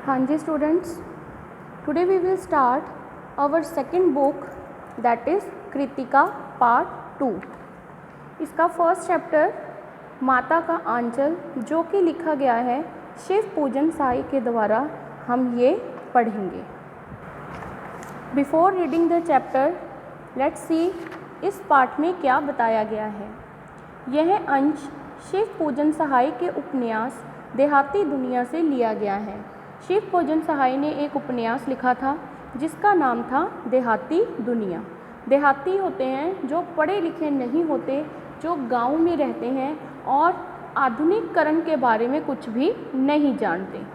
हाँ जी students, today we will start our second book that is Kritika part 2। इसका first chapter माता का आंचल जो कि लिखा गया है शिव पूजन साई के द्वारा, हम ये पढ़ेंगे। Before reading the chapter let's see इस पाठ में क्या बताया गया है। यह अंश शिव पूजन सहाय के उपन्यास देहाती दुनिया से लिया गया है। शिव पूजन सहाय ने एक उपन्यास लिखा था जिसका नाम था देहाती दुनिया। देहाती होते हैं जो पढ़े लिखे नहीं होते, जो गांव में रहते हैं और आधुनिकीकरण के बारे में कुछ भी नहीं जानते।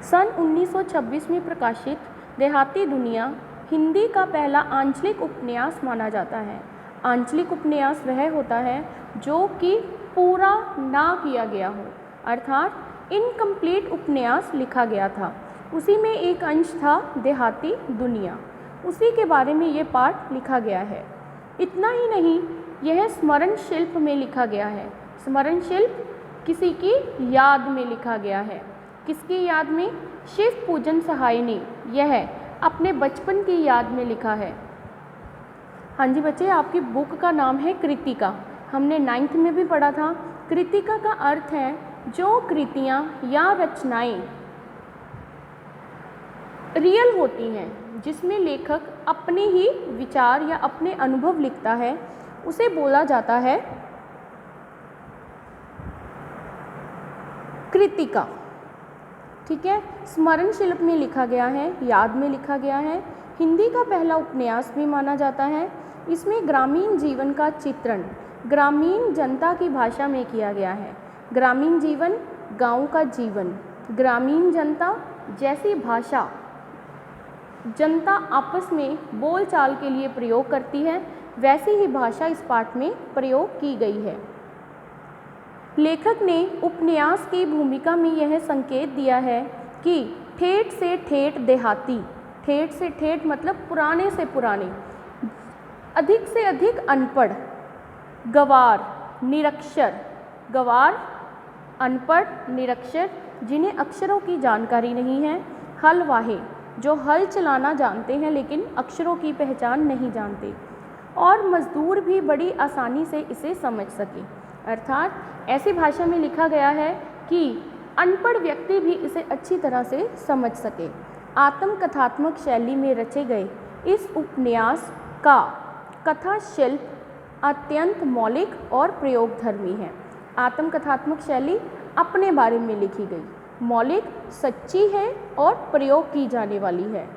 सन 1926 में प्रकाशित देहाती दुनिया हिंदी का पहला आंचलिक उपन्यास माना जाता है। आंचलिक उपन्यास वह होता है जो कि पूरा ना किया गया हो, अर्थात इनकम्प्लीट उपन्यास लिखा गया था। उसी में एक अंश था देहाती दुनिया, उसी के बारे में ये पाठ लिखा गया है। इतना ही नहीं, यह स्मरण शिल्प में लिखा गया है। स्मरण शिल्प किसी की याद में लिखा गया है। किसकी याद में? शिव पूजन सहाय ने यह अपने बचपन की याद में लिखा है। हाँ जी बच्चे, आपकी बुक का नाम है कृतिका। हमने 9th में भी पढ़ा था। कृतिका का अर्थ है जो कृतियाँ या रचनाएं रियल होती हैं, जिसमें लेखक अपने ही विचार या अपने अनुभव लिखता है, उसे बोला जाता है कृतिका। ठीक है, स्मरण शिल्प में लिखा गया है, याद में लिखा गया है। हिंदी का पहला उपन्यास भी माना जाता है। इसमें ग्रामीण जीवन का चित्रण ग्रामीण जनता की भाषा में किया गया है। ग्रामीण जीवन, गांव का जीवन, ग्रामीण जनता जैसी भाषा जनता आपस में बोलचाल के लिए प्रयोग करती है, वैसी ही भाषा इस पाठ में प्रयोग की गई है। लेखक ने उपन्यास की भूमिका में यह संकेत दिया है कि ठेठ से ठेठ देहाती, ठेठ से ठेठ मतलब पुराने से पुराने, अधिक से अधिक अनपढ़, गवार, निरक्षर, गवार, अनपढ़, निरक्षर, जिन्हें अक्षरों की जानकारी नहीं है, हलवाहे, जो हल चलाना जानते हैं लेकिन अक्षरों की पहचान नहीं जानते, और मजदूर भी बड़ी आसानी से इसे समझ सके। अर्थात ऐसी भाषा में लिखा गया है कि अनपढ़ व्यक्ति भी इसे अच्छी तरह से समझ सके। आत्मकथात्मक शैली में रचे गए इस उपन्यास का कथा शिल्प अत्यंत मौलिक और प्रयोगधर्मी है। आत्मकथात्मक शैली अपने बारे में लिखी गई, मौलिक, सच्ची है और प्रयोग की जाने वाली है।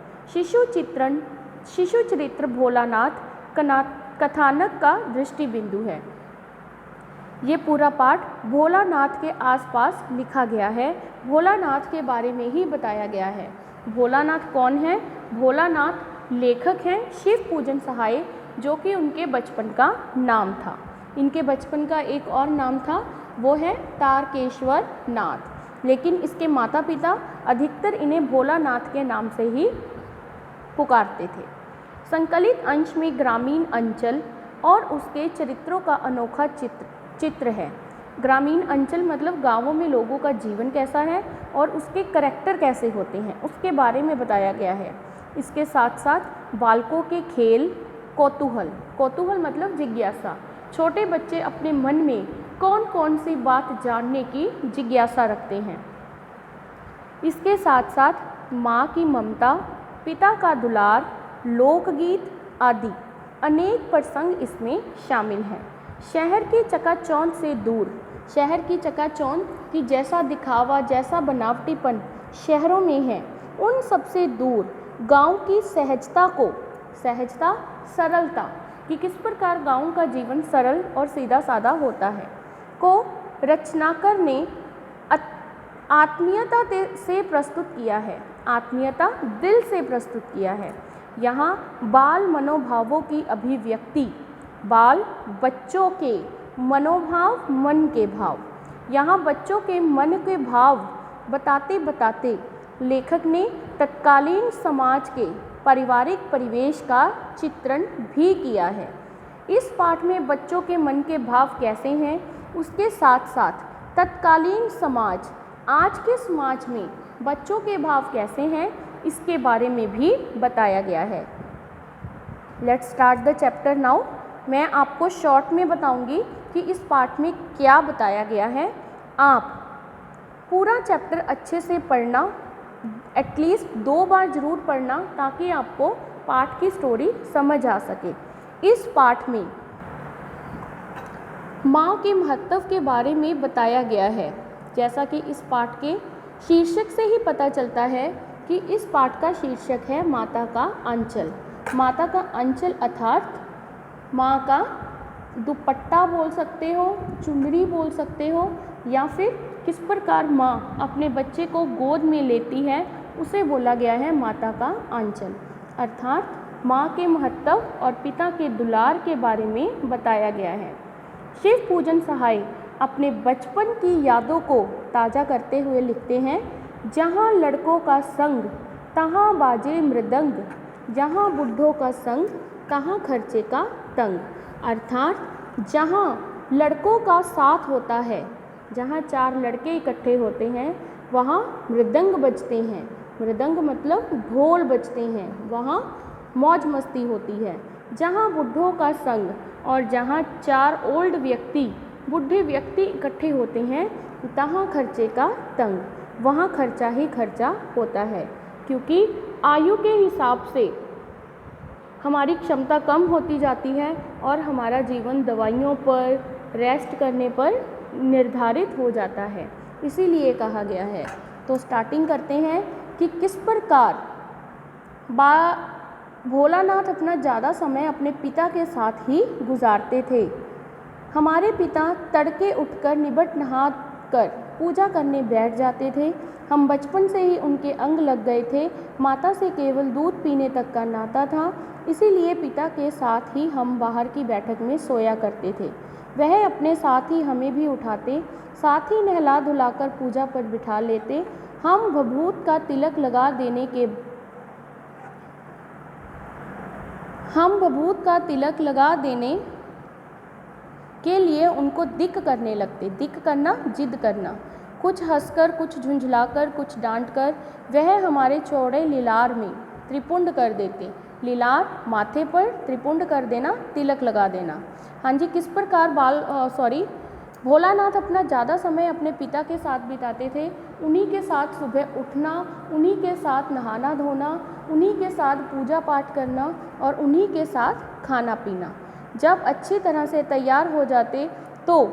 शिशु चरित्र भोलानाथ कथानक का दृष्टि बिंदु है। ये पूरा पाठ भोलानाथ के आसपास लिखा गया है, भोलानाथ के बारे में ही बताया गया है। भोलानाथ कौन है? भोलानाथ लेखक हैं शिव पूजन सहाय, जो कि उनके बचपन का नाम था। इनके बचपन का एक और नाम था, वो है तारकेश्वर नाथ, लेकिन इसके माता पिता अधिकतर इन्हें भोलानाथ के नाम से ही पुकारते थे। संकलित अंश में ग्रामीण अंचल और उसके चरित्रों का अनोखा चित्र है। ग्रामीण अंचल मतलब गांवों में लोगों का जीवन कैसा है और उसके करैक्टर कैसे होते हैं, उसके बारे में बताया गया है। इसके साथ साथ बालकों के खेल, कौतूहल, कौतूहल मतलब जिज्ञासा, छोटे बच्चे अपने मन में कौन कौन सी बात जानने की जिज्ञासा रखते हैं। इसके साथ साथ माँ की ममता, पिता का दुलार, लोकगीत आदि अनेक प्रसंग इसमें शामिल हैं। शहर की चकाचौंध से दूर, शहर की चकाचौंध की जैसा दिखावा, जैसा बनावटीपन शहरों में है, उन सबसे दूर गांव की सहजता को, सहजता, सरलता कि किस प्रकार गांव का जीवन सरल और सीधा साधा होता है, को रचनाकार ने आत्मीयता से प्रस्तुत किया है। आत्मीयता, दिल से प्रस्तुत किया है। यहाँ बाल मनोभावों की अभिव्यक्ति, बाल बच्चों के मनोभाव, मन के भाव, यहाँ बच्चों के मन के भाव बताते बताते लेखक ने तत्कालीन समाज के पारिवारिक परिवेश का चित्रण भी किया है। इस पाठ में बच्चों के मन के भाव कैसे हैं, उसके साथ साथ तत्कालीन समाज, आज के समाज में बच्चों के भाव कैसे हैं, इसके बारे में भी बताया गया है। Let's start the chapter now. मैं आपको शॉर्ट में बताऊंगी कि इस पाठ में क्या बताया गया है। आप पूरा चैप्टर अच्छे से पढ़ना, एटलीस्ट 2 बार ज़रूर पढ़ना, ताकि आपको पाठ की स्टोरी समझ आ सके। इस पाठ में माँ के महत्व के बारे में बताया गया है। जैसा कि इस पाठ के शीर्षक से ही पता चलता है कि इस पाठ का शीर्षक है माता का अंचल। माता का अंचल अर्थात माँ का दुपट्टा बोल सकते हो, चुनरी बोल सकते हो, या फिर किस प्रकार माँ अपने बच्चे को गोद में लेती है, उसे बोला गया है माता का आंचल। अर्थात माँ के महत्व और पिता के दुलार के बारे में बताया गया है। शिव पूजन सहाय अपने बचपन की यादों को ताज़ा करते हुए लिखते हैं, जहाँ लड़कों का संग तहाँ बाजे मृदंग, जहाँ बुढ़ों का संग तहाँ खर्चे का तंग। अर्थात जहाँ लड़कों का साथ होता है, जहाँ 4 लड़के इकट्ठे होते हैं, वहाँ मृदंग बजते हैं। मृदंग मतलब ढोल बजते हैं, वहाँ मौज मस्ती होती है। जहाँ बुढ़ों का संग, और जहाँ 4 ओल्ड व्यक्ति, बूढ़े व्यक्ति इकट्ठे होते हैं, तहाँ खर्चे का तंग, वहाँ खर्चा ही खर्चा होता है। क्योंकि आयु के हिसाब से हमारी क्षमता कम होती जाती है और हमारा जीवन दवाइयों पर, रेस्ट करने पर निर्धारित हो जाता है, इसीलिए कहा गया है। तो स्टार्टिंग करते हैं कि किस प्रकार भोलानाथ अपना ज़्यादा समय अपने पिता के साथ ही गुजारते थे। हमारे पिता तड़के उठकर निबट नहा कर पूजा करने बैठ जाते थे। हम बचपन से ही उनके अंग लग गए थे। माता से केवल दूध पीने तक का नाता था, इसीलिए पिता के साथ ही हम बाहर की बैठक में सोया करते थे। वह अपने साथ ही हमें भी उठाते, साथ ही नहला धुलाकर पूजा पर बिठा लेते। हम भभूत का तिलक लगा देने के लिए उनको दिक करने लगते। दिक करना, जिद करना, कुछ हंसकर, कुछ झुंझलाकर, कुछ डांटकर। वह हमारे चौड़े लीलार में त्रिपुंड कर देते। लीलार माथे पर, त्रिपुंड कर देना, तिलक लगा देना। हाँ जी, किस प्रकार भोलानाथ अपना ज़्यादा समय अपने पिता के साथ बिताते थे। उन्हीं के साथ सुबह उठना, उन्हीं के साथ नहाना धोना, उन्हीं के साथ पूजा पाठ करना और उन्हीं के साथ खाना पीना। जब अच्छी तरह से तैयार हो जाते तो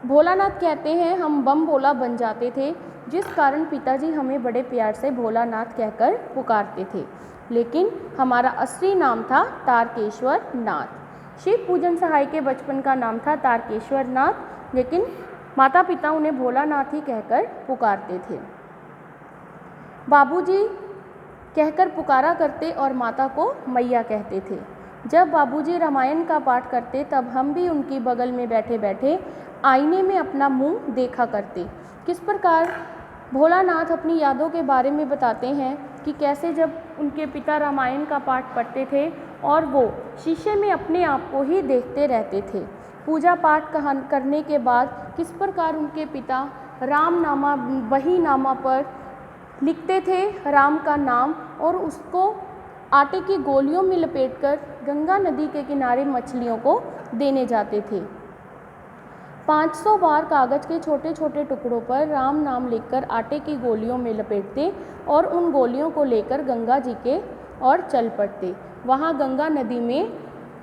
भोलानाथ कहते हैं हम बम भोला बन जाते थे, जिस कारण पिताजी हमें बड़े प्यार से भोलानाथ कहकर पुकारते थे। लेकिन हमारा असली नाम था तारकेश्वर नाथ। शिव पूजन सहाय के बचपन का नाम था तारकेश्वर नाथ, लेकिन माता पिता उन्हें भोलानाथ ही कहकर पुकारते थे। बाबूजी कहकर पुकारा करते और माता को मैया कहते थे। जब बाबूजी रामायण का पाठ करते तब हम भी उनकी बगल में बैठे बैठे आईने में अपना मुंह देखा करते। किस प्रकार भोलानाथ अपनी यादों के बारे में बताते हैं कि कैसे जब उनके पिता रामायण का पाठ पढ़ते थे और वो शीशे में अपने आप को ही देखते रहते थे। पूजा पाठ करने के बाद किस प्रकार उनके पिता रामनामा, वही नामा पर लिखते थे राम का नाम और उसको आटे की गोलियों में लपेटकर गंगा नदी के किनारे मछलियों को देने जाते थे। 500 बार कागज़ के छोटे छोटे टुकड़ों पर राम नाम लिखकर आटे की गोलियों में लपेटते और उन गोलियों को लेकर गंगा जी के और चल पड़ते। वहाँ गंगा नदी में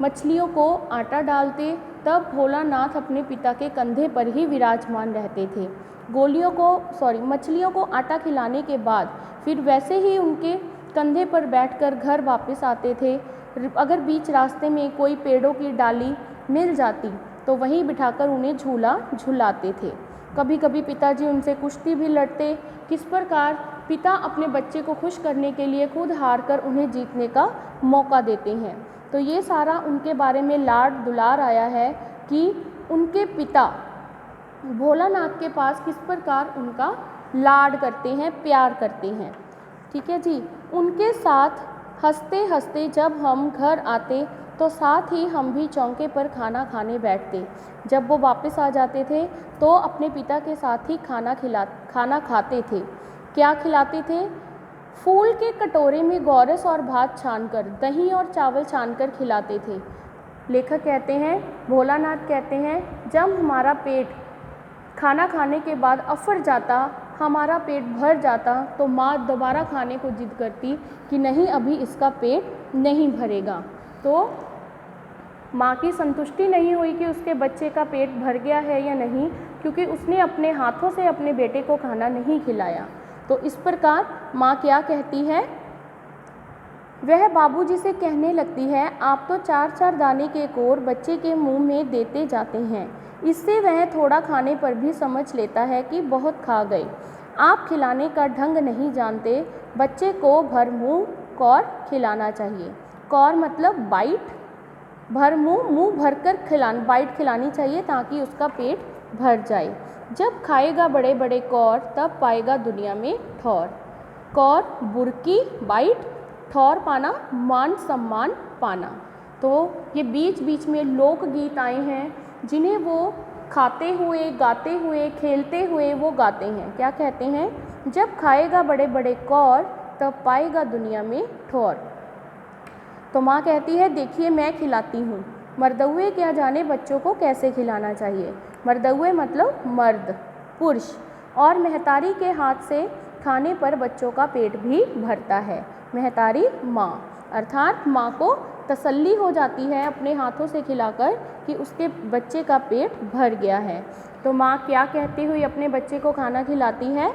मछलियों को आटा डालते। तब भोलानाथ अपने पिता के कंधे पर ही विराजमान रहते थे। मछलियों को आटा खिलाने के बाद फिर वैसे ही उनके कंधे पर बैठकर घर वापस आते थे। अगर बीच रास्ते में कोई पेड़ों की डाली मिल जाती तो वहीं बिठाकर उन्हें झूला झुलाते थे। कभी कभी पिताजी उनसे कुश्ती भी लड़ते। किस प्रकार पिता अपने बच्चे को खुश करने के लिए खुद हार कर उन्हें जीतने का मौका देते हैं। तो ये सारा उनके बारे में लाड दुलार आया है कि उनके पिता भोलानाथ के पास किस प्रकार उनका लाड करते हैं, प्यार करते हैं। ठीक है जी। उनके साथ हंसते हंसते जब हम घर आते तो साथ ही हम भी चौके पर खाना खाने बैठते। जब वो वापस आ जाते थे तो अपने पिता के साथ ही खाना खाते थे। क्या खिलाते थे? फूल के कटोरे में गोरस और भात छानकर, दही और चावल छानकर खिलाते थे। लेखक कहते हैं, भोलानाथ कहते हैं, जब हमारा पेट खाना खाने के बाद अफर जाता, हमारा पेट भर जाता, तो माँ दोबारा खाने को जिद करती कि नहीं, अभी इसका पेट नहीं भरेगा। तो माँ की संतुष्टि नहीं हुई कि उसके बच्चे का पेट भर गया है या नहीं, क्योंकि उसने अपने हाथों से अपने बेटे को खाना नहीं खिलाया। तो इस प्रकार माँ क्या कहती है? वह बाबूजी से कहने लगती है, आप तो 4-4 दाने के कोर बच्चे के मुंह में देते जाते हैं। इससे वह थोड़ा खाने पर भी समझ लेता है कि बहुत खा गए। आप खिलाने का ढंग नहीं जानते। बच्चे को भर मुंह कौर खिलाना चाहिए। कौर मतलब बाइट, भर मुंह भरकर बाइट खिलानी चाहिए ताकि उसका पेट भर जाए। जब खाएगा बड़े बड़े कौर, तब पाएगा दुनिया में ठौर। कौर बुरकी बाइट, ठौर पाना मान सम्मान पाना। तो ये बीच बीच में लोकगीत आए हैं जिन्हें वो खाते हुए, गाते हुए, खेलते हुए वो गाते हैं। क्या कहते हैं? जब खाएगा बड़े बड़े कौर, तब पाएगा दुनिया में ठौर। तो माँ कहती है, देखिए मैं खिलाती हूँ। मर्दउए क्या जाने बच्चों को कैसे खिलाना चाहिए। मर्दउए मतलब मर्द, पुरुष। और महतारी के हाथ से खाने पर बच्चों का पेट भी भरता है। महतारी माँ, अर्थात माँ को तसल्ली हो जाती है अपने हाथों से खिलाकर कि उसके बच्चे का पेट भर गया है। तो माँ क्या कहती हुई अपने बच्चे को खाना खिलाती है?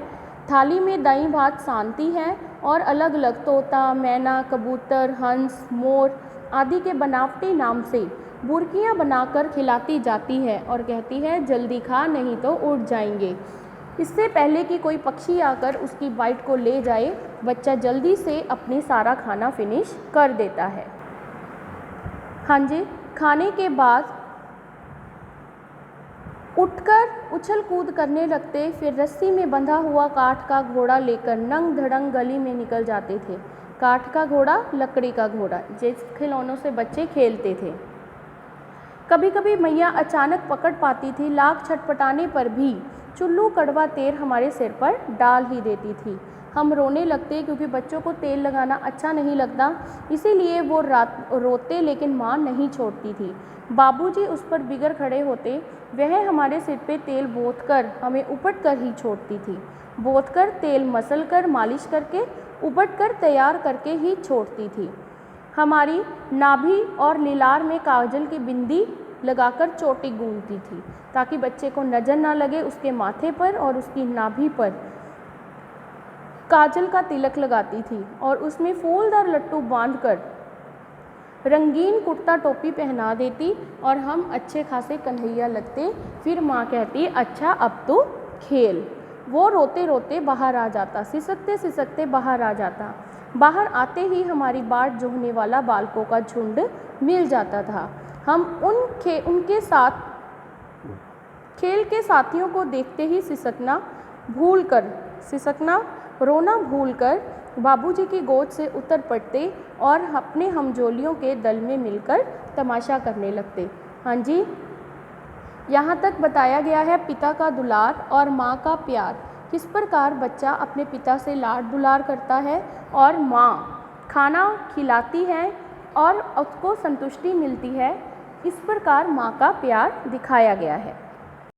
थाली में दाई भात सानती है और अलग अलग तोता, मैना, कबूतर, हंस, मोर आदि के बनावटी नाम से बुर्कियाँ बनाकर खिलाती जाती है और कहती है, जल्दी खा नहीं तो उड़ जाएंगे। इससे पहले कि कोई पक्षी आकर उसकी बाइट को ले जाए, बच्चा जल्दी से अपनी सारा खाना फिनिश कर देता है। हाँ जी, खाने के बाद उठकर उछल कूद करने लगते, फिर रस्सी में बंधा हुआ काठ का घोड़ा लेकर नंग धड़ंग गली में निकल जाते थे। काठ का घोड़ा, लकड़ी का घोड़ा, जिस खिलौनों से बच्चे खेलते थे। कभी कभी मैया अचानक पकड़ पाती थी, लाख छटपटाने पर भी चुल्लू कड़वा तेल हमारे सिर पर डाल ही देती थी। हम रोने लगते क्योंकि बच्चों को तेल लगाना अच्छा नहीं लगता, इसीलिए वो रोते, लेकिन माँ नहीं छोड़ती थी। बाबूजी उस पर बिगड़ खड़े होते। वह हमारे सिर पे तेल बोत कर हमें उपट कर ही छोड़ती थी। बोत कर, तेल मसल कर, मालिश करके, उपट कर, तैयार करके ही छोड़ती थी। हमारी नाभि और लीलार में काजल की बिंदी लगाकर चोटी गूंथती थी ताकि बच्चे को नज़र ना लगे। उसके माथे पर और उसकी नाभि पर काजल का तिलक लगाती थी और उसमें फूलदार लट्टू बांधकर रंगीन कुर्ता टोपी पहना देती और हम अच्छे खासे कन्हैया लगते। फिर माँ कहती, अच्छा अब तो खेल। वो रोते रोते बाहर आ जाता, सिसकते सिसकते बाहर आ जाता। बाहर आते ही हमारी बाट जोहने वाला बालकों का झुंड मिल जाता था। हम उनके साथ खेल के साथियों को देखते ही रोना भूलकर बाबूजी की गोद से उतर पड़ते और अपने हमजोलियों के दल में मिलकर तमाशा करने लगते। हाँ जी, यहाँ तक बताया गया है पिता का दुलार और माँ का प्यार। किस प्रकार बच्चा अपने पिता से लाड दुलार करता है और माँ खाना खिलाती है और उसको संतुष्टि मिलती है। इस प्रकार माँ का प्यार दिखाया गया है।